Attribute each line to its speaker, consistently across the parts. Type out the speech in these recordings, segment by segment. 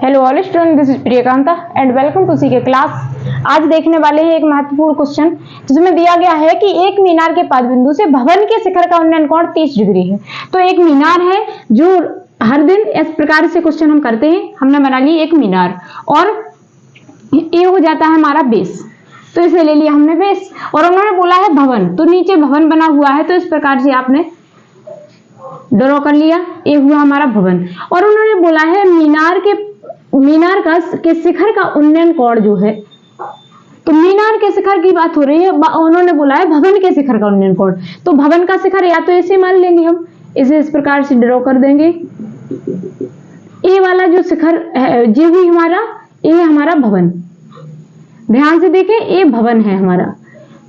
Speaker 1: Hello all student, this is Priyakanta and welcome to CK class. आज देखने वाले हैं एक महत्वपूर्ण क्वेश्चन जिसमें दिया गया है कि एक मीनार के पाद बिंदु से भवन के शिखर का उन्नयन कोण 30 डिग्री है। तो एक मीनार है जो हर दिन इस प्रकार से क्वेश्चन हम करते हैं। हमने बना ली एक मीनार और ये हो जाता है हमारा बेस, तो इसे ले लिया हमने बेस। और उन्होंने बोला है भवन, तो नीचे भवन बना हुआ है, तो इस प्रकार से आपने ड्रॉ कर लिया, ये हुआ हमारा भवन। और उन्होंने बोला है मीनार के शिखर का उन्नयन कोण जो है, तो मीनार के शिखर की बात हो रही है, उन्होंने बोला है भवन के शिखर का उन्नयन कोण। तो भवन का शिखर या तो ऐसे मान लेंगे, हम इसे इस प्रकार से ड्रॉ कर देंगे। ये वाला जो शिखर है ये हुई हमारा, ये हमारा भवन। ध्यान से देखें, ये भवन है हमारा।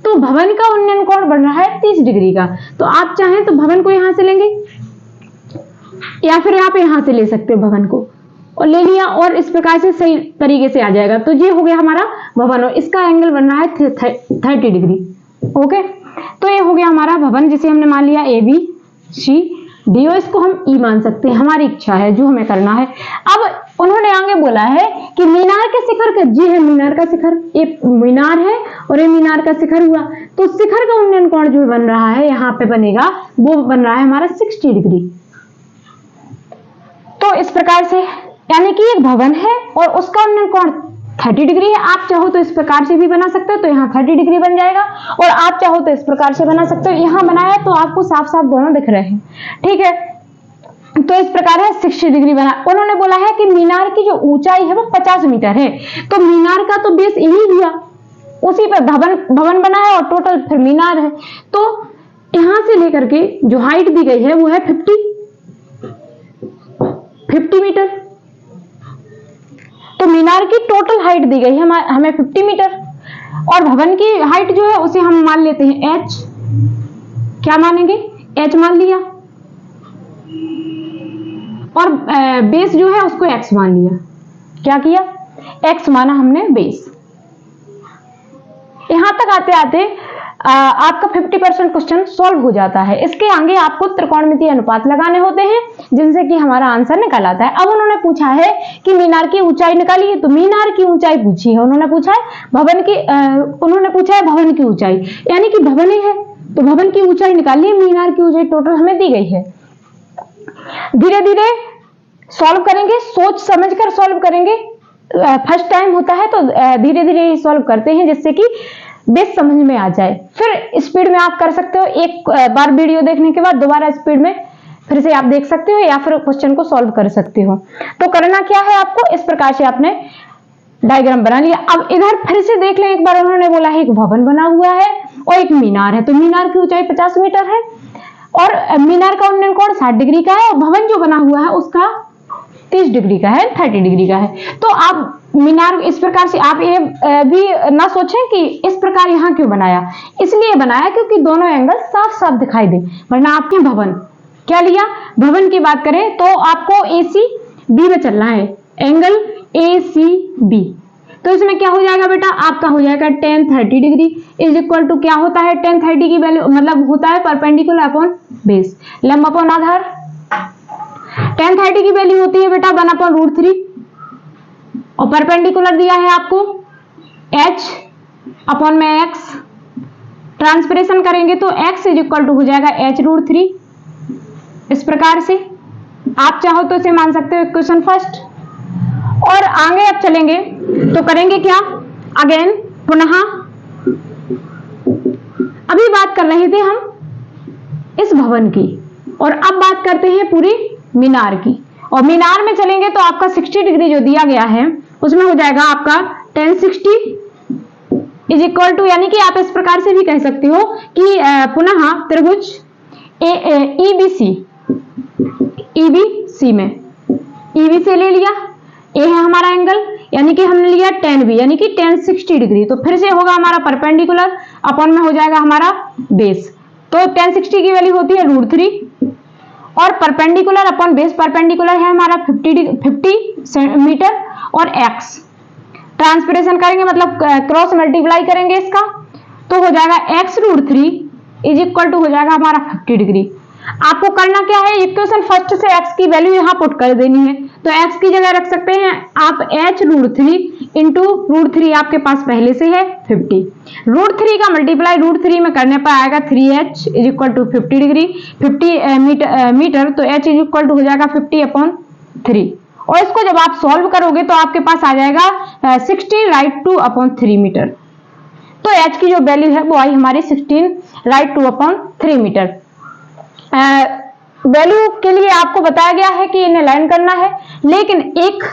Speaker 1: तो भवन का उन्नयन कोण बन रहा है 30 डिग्री का। तो आप चाहें तो भवन को यहां से लेंगे या फिर आप यहां से ले सकते हो भवन को, और ले लिया और इस प्रकार से सही तरीके से आ जाएगा। तो ये हो गया हमारा भवन और इसका एंगल बन रहा है 30 डिग्री। ओके, तो ये हो गया हमारा भवन जिसे हमने मान लिया ए बी सी डी, और इसको हम ई मान सकते हैं, हमारी इच्छा है जो हमें करना है। अब उन्होंने आगे बोला है कि मीनार के शिखर का, जी है मीनार का शिखर, ये मीनार है और ये मीनार का शिखर हुआ। तो शिखर का उन्नयन कोण जो बन रहा है यहाँ पे बनेगा, वो बन रहा है हमारा 60 डिग्री। तो इस प्रकार से, यानी कि एक भवन है और उसका उन्नयन कोण 30 डिग्री है। आप चाहो तो इस प्रकार से भी बना सकते हो, तो यहाँ 30 डिग्री बन जाएगा, और आप चाहो तो इस प्रकार से बना सकते हो। यहाँ बनाया तो आपको साफ साफ दोनों दिख रहे हैं, ठीक है। तो इस प्रकार है 60 डिग्री बना। उन्होंने बोला है कि मीनार की जो ऊंचाई है वो 50 मीटर है। तो मीनार का तो बेस यही हुआ, उसी पर भवन बना है और टोटल फिर मीनार है। तो यहां से लेकर के जो हाइट दी गई है वो है 50 मीटर। तो मीनार की टोटल हाइट दी गई है हमें 50 मीटर, और भवन की हाइट जो है उसे हम मान लेते हैं h। क्या मानेंगे? h मान लिया, और बेस जो है उसको x मान लिया। क्या किया? x माना हमने बेस। यहां तक आते आते आपका 50% क्वेश्चन सॉल्व हो जाता है। इसके आगे आपको त्रिकोणमितीय अनुपात लगाने होते हैं जिनसे कि हमारा आंसर निकल आता है। अब उन्होंने पूछा है कि मीनार की ऊंचाई निकालिए, तो मीनार की ऊंचाई पूछी है। उन्होंने पूछा है भवन की ऊंचाई, यानी कि भवन ही है, तो भवन की ऊंचाई निकालिए। मीनार की ऊंचाई टोटल हमें दी गई है। धीरे धीरे सॉल्व करेंगे, सोच समझ कर सॉल्व करेंगे। फर्स्ट टाइम होता है तो धीरे धीरे सॉल्व करते हैं जिससे कि बेस समझ में आ जाए। फिर स्पीड में आप कर सकते हो, एक बार वीडियो देखने के बाद दोबारा स्पीड में फिर से आप देख सकते हो, या फिर क्वेश्चन को सॉल्व कर सकते हो। तो करना क्या है आपको, इस प्रकार से आपने डायग्राम बना लिया। अब इधर फिर से देख लें एक बार। उन्होंने बोला है एक भवन बना हुआ है और एक मीनार है। तो मीनार की ऊंचाई 50 मीटर है और मीनार का उन्नयन कोण 60 डिग्री का है, और भवन जो बना हुआ है उसका 30 डिग्री का है, 30 डिग्री का है। तो आप मीनार इस प्रकार से, आप ये भी ना सोचें कि इस प्रकार यहाँ क्यों बनाया। इसलिए बनाया क्योंकि दोनों एंगल साफ साफ दिखाई दे, वरना आपके भवन क्या लिया। भवन की बात करें तो आपको AC B में चलना है, एंगल ACB। तो इसमें क्या हो जाएगा बेटा, आपका हो जाएगा tan 30 degree is equal to, क्या होता है tan 30 की वैल्यू, मतलब होता है परपेंडिकुलर अपॉन बेस, लंब अपॉन आधार। tan 30 की वैल्यू होती है बेटा 1/√3, और परपेंडिकुलर दिया है आपको h अपॉन में x। ट्रांसपरेशन करेंगे तो x इज इक्वल टू हो जाएगा h√3। इस प्रकार से आप चाहो तो इसे मान सकते हो इक्वेशन फर्स्ट। और आगे अब चलेंगे तो करेंगे क्या, अगेन पुनः अभी बात कर रहे थे हम इस भवन की, और अब बात करते हैं पूरी मीनार की। और मीनार में चलेंगे तो आपका 60 डिग्री जो दिया गया है उसमें हो जाएगा आपका tan 60 इज इक्वल टू, यानी कि आप इस प्रकार से भी कह सकते हो कि पुनः त्रिभुज EBC में EBC ले लिया, ए है हमारा एंगल, यानी कि हमने लिया tan B, यानी कि tan 60 डिग्री। तो फिर से होगा हमारा परपेंडिकुलर अपॉन में हो जाएगा हमारा बेस। तो tan 60 की वैल्यू होती है √3, और परपेंडिकुलर अपॉन बेस, परपेंडिकुलर है हमारा 50 मीटर, और x ट्रांसपरेशन करेंगे मतलब क्रॉस मल्टीप्लाई करेंगे इसका, तो हो जाएगा x√3 इज इक्वल टू हो जाएगा हमारा 50 डिग्री। आपको करना क्या है, इक्वेशन फर्स्ट से x की वैल्यू यहाँ पुट कर देनी है। तो x की जगह रख सकते हैं आप h√3 इंटू √3 आपके पास पहले से है 50। √3 का मल्टीप्लाई √3 में करने पर आएगा 3h is equal to 50 degree 50 metre, तो h इज इक्वल टू हो जाएगा 50/3। और इसको जब आप सॉल्व करोगे तो आपके पास आ जाएगा 16/2/3 मीटर। तो h की जो वैल्यू है वो आई हमारी 16/2/3 मीटर। वैल्यू के लिए आपको बताया गया है कि इन्हें लाइन करना है, लेकिन एक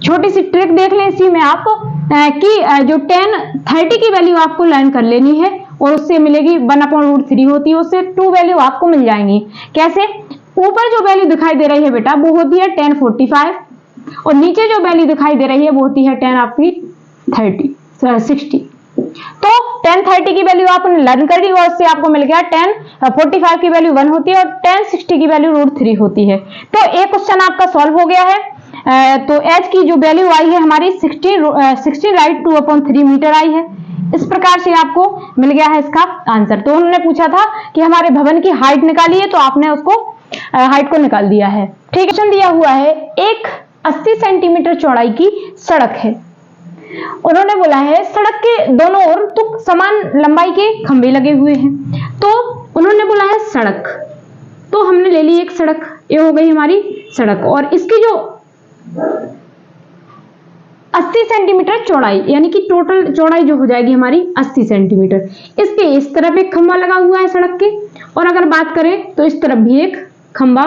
Speaker 1: छोटी सी ट्रिक देख लें इसी में आप कि जो 10/30 की वैल्यू आपको लाइन कर लेनी है और उससे मिलेगी 1/√3 होती है, उससे 2 वैल्यू आपको मिल जाएंगी। कैसे? ऊपर जो वैल्यू दिखाई दे रही है बेटा वो होती है 1045 और नीचे जो वैल्यू दिखाई दे रही है वो होती है 10 आपकी 60। तो 10/30 की वैल्यू आपने लर्न कर ली और उससे आपको मिल गया 1045 की वैल्यू 1 होती है और 1060 की वैल्यू √3 होती है। तो एक क्वेश्चन आपका सॉल्व हो गया है। तो h की जो वैल्यू आई है हमारी 16/2/3 मीटर आई है। इस प्रकार से आपको मिल गया है इसका आंसर। तो उन्होंने पूछा था कि हमारे भवन की हाइट निकालिए, तो आपने उसको हाइट को निकाल दिया है। ठीक है, क्वेश्चन दिया हुआ है एक 80 सेंटीमीटर चौड़ाई की सड़क है। उन्होंने बोला है सड़क के दोनों ओर तो समान लंबाई के खंभे लगे हुए हैं। तो उन्होंने बोला है सड़क, तो हमने ले ली एक सड़क, ये हो गई हमारी सड़क और इसकी जो 80 सेंटीमीटर चौड़ाई यानी कि टोटल चौड़ाई जो हो जाएगी हमारी 80 सेंटीमीटर। इसके इस तरफ एक खंभा लगा हुआ है सड़क के, और अगर बात करें तो इस तरफ भी एक खंभा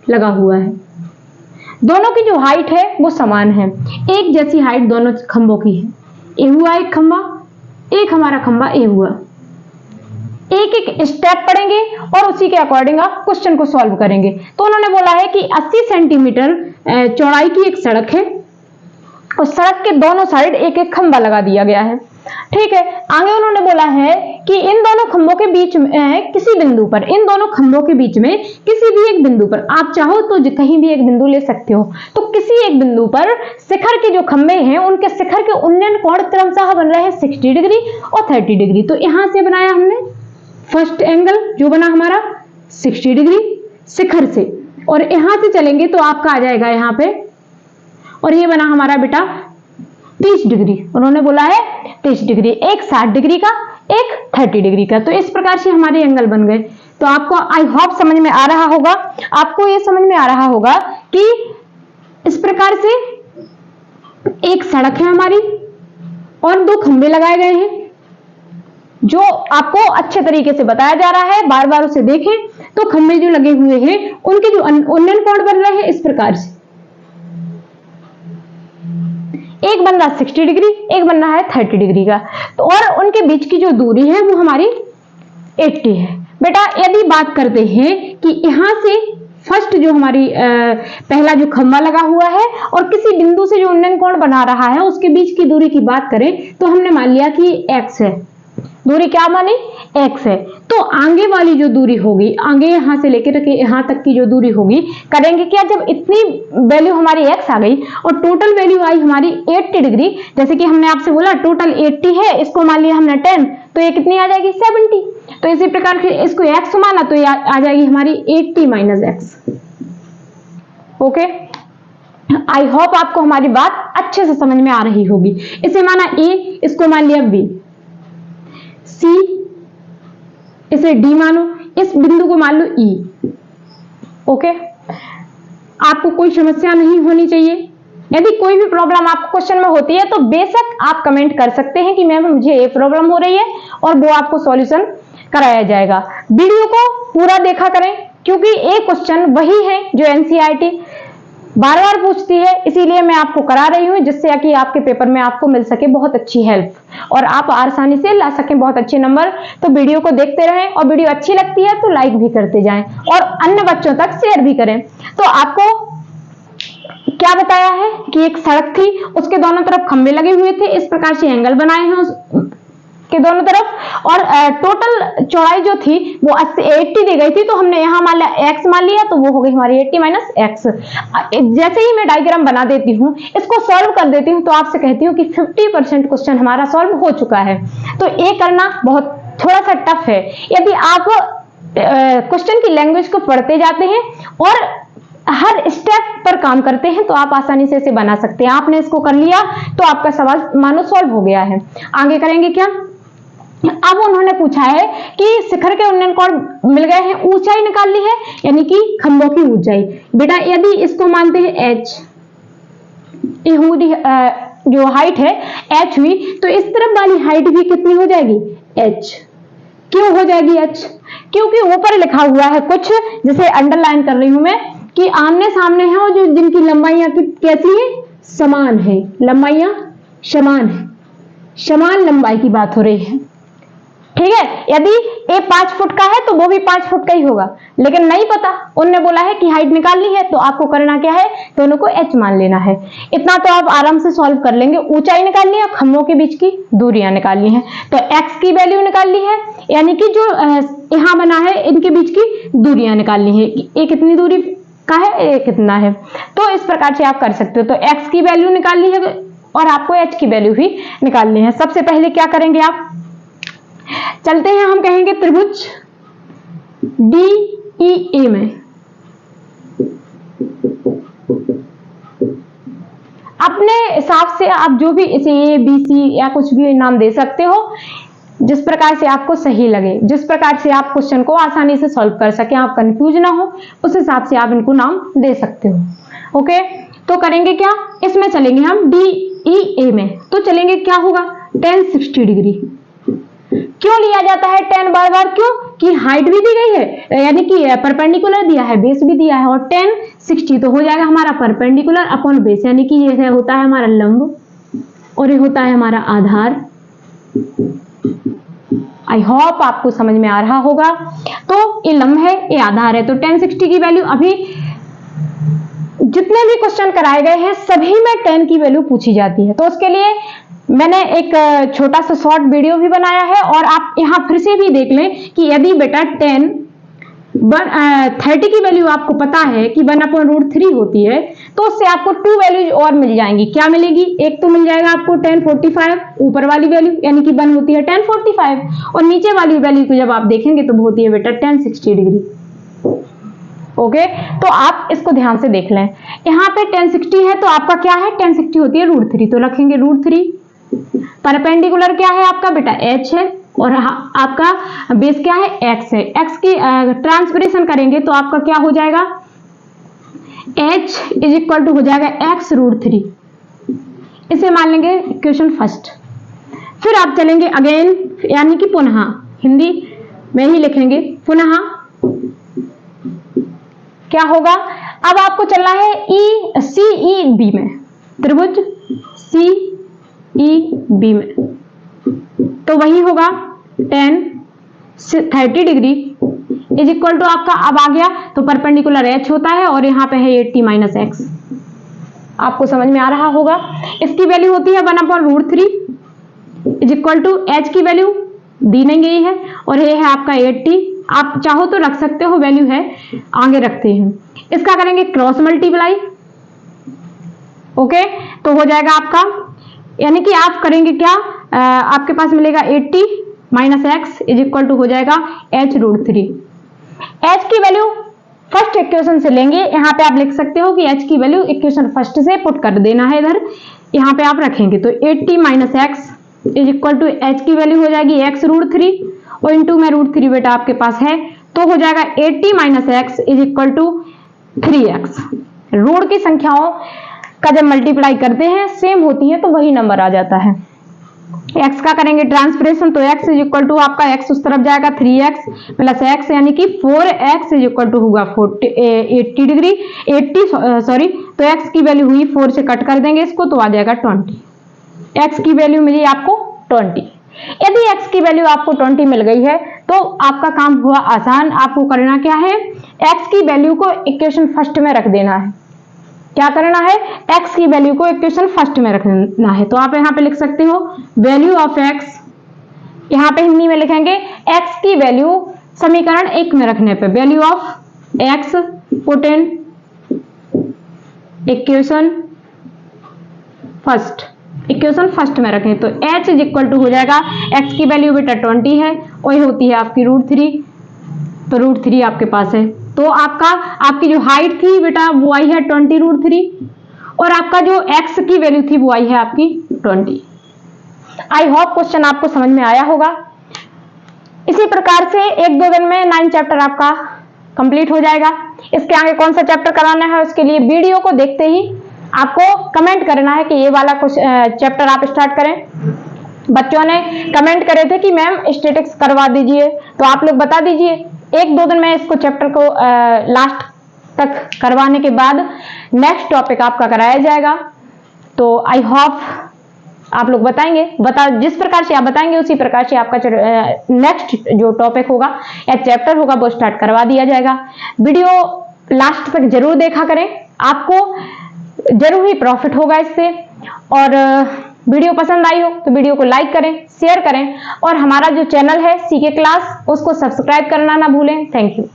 Speaker 1: लगा हुआ है। दोनों की जो हाइट है वो समान है, एक जैसी हाइट दोनों खंभों की है। ए हुआ एक खंभा, एक हमारा खंभा ए हुआ। एक एक स्टेप पढ़ेंगे और उसी के अकॉर्डिंग आप क्वेश्चन को सॉल्व करेंगे। तो उन्होंने बोला है कि 80 सेंटीमीटर चौड़ाई की एक सड़क है और सड़क के दोनों साइड एक एक खंभा लगा दिया गया है। ठीक है, आगे उन्होंने बोला है कि इन दोनों खंभों के बीच में किसी बिंदु पर, इन दोनों खंभों के बीच में किसी भी एक बिंदु पर, आप चाहो तो कहीं भी एक बिंदु ले सकते हो, तो किसी एक बिंदु पर शिखर के जो खंभे हैं उनके शिखर के उन्नयन कोण क्रमशः बन रहे हैं 60 डिग्री और 30 डिग्री। तो यहां से बनाया हमने फर्स्ट एंगल जो बना हमारा 60 डिग्री शिखर से, और यहां से चलेंगे तो आपका आ जाएगा यहां पे, और ये बना हमारा बेटा 30 डिग्री। उन्होंने बोला है 30 डिग्री, एक 60 डिग्री का, एक 30 डिग्री का। तो इस प्रकार से हमारे एंगल बन गए। तो आपको आई होप समझ में आ रहा होगा, आपको ये समझ में आ रहा होगा कि इस प्रकार से एक सड़क है हमारी और दो खंभे लगाए गए हैं, जो आपको अच्छे तरीके से बताया जा रहा है, बार बार उसे देखें। तो खंभे जो लगे हुए हैं उनके जो उन्नयन कोण बन रहे हैं इस प्रकार से, एक बन रहा 60 डिग्री, एक बन रहा है 30 डिग्री का। तो और उनके बीच की जो दूरी है वो हमारी 80 है। बेटा यदि बात करते हैं कि यहां से फर्स्ट जो हमारी पहला जो खंभा लगा हुआ है और किसी बिंदु से जो उन्नयन कोण बना रहा है उसके बीच की दूरी की बात करें तो हमने मान लिया कि x है, दूरी क्या मानी x है। तो आगे वाली जो दूरी होगी, आगे यहां से लेकर यहां तक की जो दूरी होगी, करेंगे क्या, जब इतनी वैल्यू हमारी x आ गई और टोटल वैल्यू आई हमारी 80 डिग्री, जैसे कि हमने आपसे बोला टोटल 80 है, इसको मान लिया हमने 10, तो ये कितनी आ जाएगी 70। तो इसी प्रकार से इसको x माना तो ये आ जाएगी हमारी 80 minus x। Okay, I hope आपको हमारी बात अच्छे से समझ में आ रही होगी। इसे माना a, इसको मान लिया b, C, इसे D मानो, इस बिंदु को मान लो E। ओके, आपको कोई समस्या नहीं होनी चाहिए। यदि कोई भी प्रॉब्लम आपको क्वेश्चन में होती है तो बेशक आप कमेंट कर सकते हैं कि मैम मुझे ये प्रॉब्लम हो रही है, और वो आपको सॉल्यूशन कराया जाएगा। वीडियो को पूरा देखा करें, क्योंकि एक क्वेश्चन वही है जो एनसीईआरटी बार बार पूछती है, इसीलिए मैं आपको करा रही हूँ, जिससे कि आपके पेपर में आपको मिल सके बहुत अच्छी हेल्प और आप आसानी से ला सकें बहुत अच्छे नंबर। तो वीडियो को देखते रहें, और वीडियो अच्छी लगती है तो लाइक भी करते जाएं और अन्य बच्चों तक शेयर भी करें। तो आपको क्या बताया है कि एक सड़क थी, उसके दोनों तरफ खंभे लगे हुए थे, इस प्रकार से एंगल बनाए हैं के दोनों तरफ, और टोटल चौड़ाई जो थी वो 80 दी गई थी, तो हमने यहां मान लिया x मान लिया, तो वो हो गई हमारी 80 माइनस x। जैसे ही मैं डायग्राम बना देती हूँ, इसको सॉल्व कर देती हूँ, तो आपसे कहती हूँ कि 50% क्वेश्चन हमारा सॉल्व हो चुका है। तो ये करना बहुत थोड़ा सा टफ है। यदि आप क्वेश्चन की लैंग्वेज को पढ़ते जाते हैं और हर स्टेप पर काम करते हैं तो आप आसानी से इसे बना सकते हैं। आपने इसको कर लिया तो आपका सवाल मानो सॉल्व हो गया है। आगे करेंगे क्या? अब उन्होंने पूछा है कि शिखर के उन्नयन कोण मिल गए हैं, ऊंचाई निकाल ली है, यानी कि खंभों की ऊंचाई। बेटा यदि इसको मानते हैं h, जो हाइट है h हुई, तो इस तरफ वाली हाइट भी कितनी हो जाएगी? h। क्यों हो जाएगी h? क्योंकि ऊपर लिखा हुआ है कुछ, जैसे अंडरलाइन कर रही हूं मैं, कि आमने सामने है और जो जिनकी लंबाइयां कैसी है? समान है, लंबाइयां समान है, समान लंबाई की बात हो रही है। ठीक है, यदि ए 5 फुट का है तो वो भी 5 फुट का ही होगा, लेकिन नहीं पता, उन्होंने बोला है कि हाइट निकालनी है, तो आपको करना क्या है? दोनों को h मान लेना है। इतना तो आप आराम से सॉल्व कर लेंगे। ऊंचाई निकालनी है, खंभों के बीच की दूरियां निकालनी है, तो x की वैल्यू निकाल ली है, यानी कि जो यहां बना है इनके बीच की दूरियां निकालनी है। ये कितनी दूरी का है, ये कितना है, तो इस प्रकार से आप कर सकते हो। तो x की वैल्यू निकाल ली है और आपको h की वैल्यू भी निकालनी है। सबसे पहले क्या करेंगे आप? चलते हैं, हम कहेंगे त्रिभुज DEA में अपने हिसाब से आप जो भी इसे A B C या कुछ भी नाम दे सकते हो, जिस प्रकार से आपको सही लगे, जिस प्रकार से आप क्वेश्चन को आसानी से सॉल्व कर सके, आप कंफ्यूज ना हो, उस हिसाब से आप इनको नाम दे सकते हो। ओके, तो करेंगे क्या? इसमें चलेंगे हम DEA में, तो चलेंगे क्या होगा? tan 60 degree. क्यों लिया जाता है tan बार बार? क्यों कि हाइट भी दी गई है, यानी कि परपेंडिकुलर दिया है, बेस भी दिया है, और tan 60 तो हो जाएगा हमारा परपेंडिकुलर अपॉन बेस, यानी कि ये होता है हमारा लंब और ये होता है हमारा आधार। आई होप आपको समझ में आ रहा होगा। तो ये लंब है, ये आधार है, तो tan 60 की वैल्यू, अभी जितने भी क्वेश्चन कराए गए हैं सभी में tan की वैल्यू पूछी जाती है, तो उसके लिए मैंने एक छोटा सा शॉर्ट वीडियो भी बनाया है, और आप यहां फिर से भी देख लें कि यदि बेटा tan 30 की वैल्यू आपको पता है कि 1/√3 होती है, तो उससे आपको 2 वैल्यूज और मिल जाएंगी। क्या मिलेगी? एक तो मिल जाएगा आपको tan 45, ऊपर वाली वैल्यू, यानी कि 1 होती है tan 45, और नीचे वाली वैल्यू को जब आप देखेंगे तो वो होती है बेटा tan 60 डिग्री। ओके, तो आप इसको ध्यान से देख लें। यहाँ पे tan 60 है तो आपका क्या है? tan 60 होती है √3, तो रखेंगे √3। परपेंडिकुलर क्या है आपका बेटा? h है, और आपका बेस क्या है? x है। x की ट्रांसफरेशन करेंगे तो आपका क्या हो जाएगा? h = हो जाएगा x √3। इसे मान लेंगे इक्वेशन फर्स्ट। फिर आप चलेंगे अगेन, यानी कि पुनः, हिंदी में ही लिखेंगे पुनः। क्या होगा? अब आपको चलना है CEB में, त्रिभुज CEB में, तो वही होगा tan 30 डिग्री = आपका, अब आ गया तो परपेंडिकुलर h होता है और यहाँ पे है 80 - x। आपको समझ में आ रहा होगा। इसकी वैल्यू होती है 1/√3 = h की वैल्यू दी नहीं गई है, और ये है आपका 80। आप चाहो तो रख सकते हो, वैल्यू है, आगे रखते हैं। इसका करेंगे क्रॉस मल्टीप्लाई। ओके, तो हो जाएगा आपका, यानी कि आप करेंगे क्या? आपके पास मिलेगा 80 - x = हो जाएगा h √3। h की वैल्यू फर्स्ट इक्वेशन से लेंगे, यहाँ पे आप लिख सकते हो कि h की वैल्यू इक्वेशन फर्स्ट से पुट कर देना है इधर, यहाँ पे आप रखेंगे तो 80 - x = h की वैल्यू हो जाएगी x √3, और इंटू में √3 बेटा आपके पास है, तो हो जाएगा 80 - x = 3x। रूट की संख्याओं का जब मल्टीप्लाई करते हैं सेम होती है तो वही नंबर आ जाता है। x का करेंगे ट्रांसफरेशन, तो x = आपका x उस तरफ जाएगा 3x + x, यानी कि 4x = होगा 80 डिग्री, 80 सॉरी, तो x की वैल्यू हुई 4 से कट कर देंगे इसको तो आ जाएगा 20। x की वैल्यू मिली आपको 20। यदि x की वैल्यू आपको 20 मिल गई है तो आपका काम हुआ आसान। आपको करना क्या है? x की वैल्यू को इक्वेशन फर्स्ट में रख देना है। क्या करना है? x की वैल्यू को इक्वेशन फर्स्ट में रखना है, तो आप यहाँ पे लिख सकते हो वैल्यू ऑफ x, यहाँ पे हिंदी में लिखेंगे x की वैल्यू समीकरण 1 में रखने पे value of x put in equation first में रखें, तो h = हो जाएगा, x की वैल्यू बेटा 20 है और ये होती है आपकी √3, तो √3 आपके पास है। तो आपकी जो हाइट थी बेटा वो आई है 20√3 और आपका जो x की वैल्यू थी वो आई है आपकी 20। आई होप क्वेश्चन आपको समझ में आया होगा। इसी प्रकार से 1-2 दिन में 9 चैप्टर आपका कंप्लीट हो जाएगा। इसके आगे कौन सा चैप्टर कराना है उसके लिए वीडियो को देखते ही आपको कमेंट करना है कि ये वाला चैप्टर आप स्टार्ट करें। बच्चों ने कमेंट करे थे कि मैम स्टैटिक्स करवा दीजिए, तो आप लोग बता दीजिए। 1-2 दिन में इसको चैप्टर को लास्ट तक करवाने के बाद नेक्स्ट टॉपिक आपका कराया जाएगा। तो आई होप आप लोग बताएंगे, जिस प्रकार से आप बताएंगे उसी प्रकार से आपका नेक्स्ट जो टॉपिक होगा या चैप्टर होगा वो स्टार्ट करवा दिया जाएगा। वीडियो लास्ट तक जरूर देखा करें, आपको जरूर ही प्रॉफिट होगा इससे। और वीडियो पसंद आई हो तो वीडियो को लाइक करें, शेयर करें और हमारा जो चैनल है सीके क्लास उसको सब्सक्राइब करना ना भूलें। Thank you.